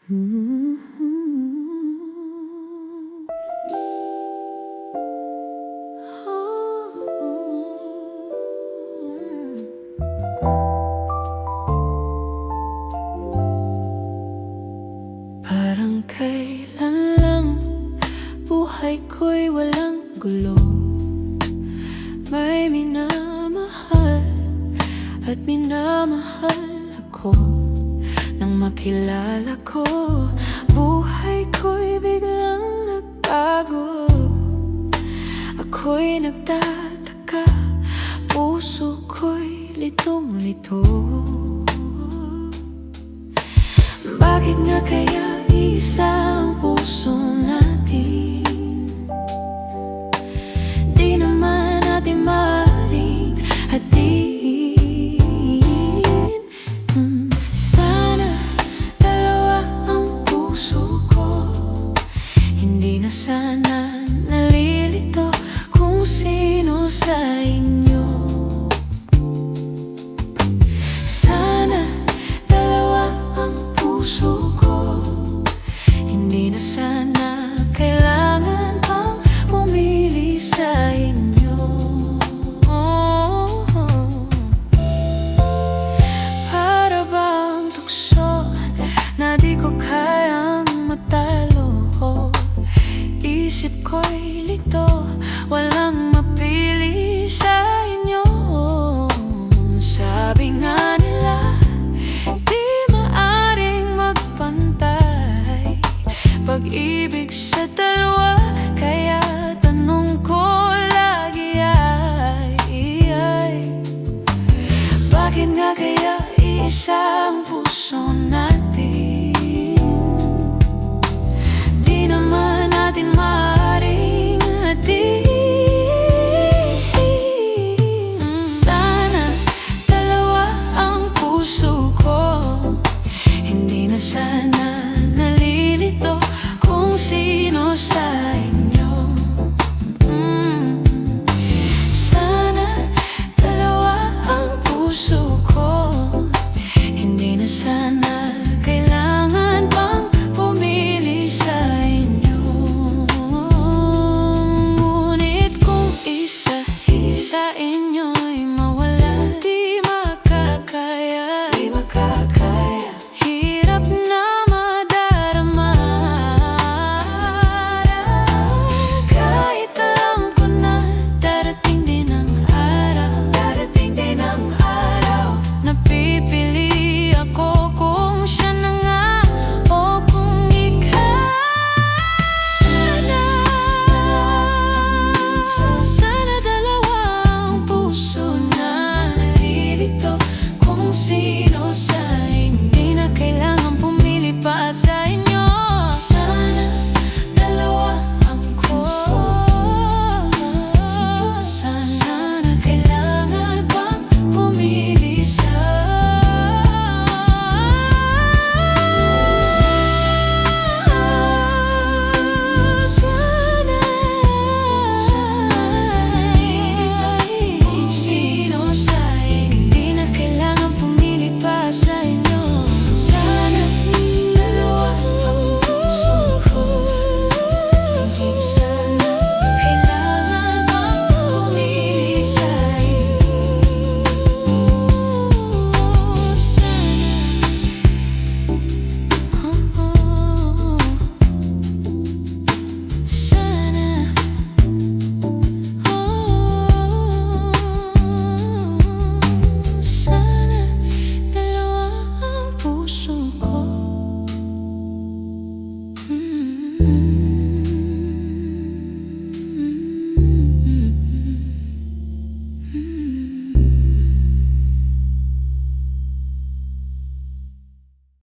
Parang kailan lang buhay ko'y walang gulo. May minamahal at minamahal ako. Nang makilala ko, buhay ko'y biglang nagbago. Ako'y nagtataka, puso ko'y litong-lito. Bakit nga kaya isa ang puso natin? Di naman natin maaaring hatiin. Sana dalawa ang puso ko. Hindi na sana nalilito kung sino sa inyo. Sana dalawa ang puso ko. Hindi na sana kailangan pang pumili sa inyo. Para bang tukso na di ko kayang matalo. Isip ko'y lito,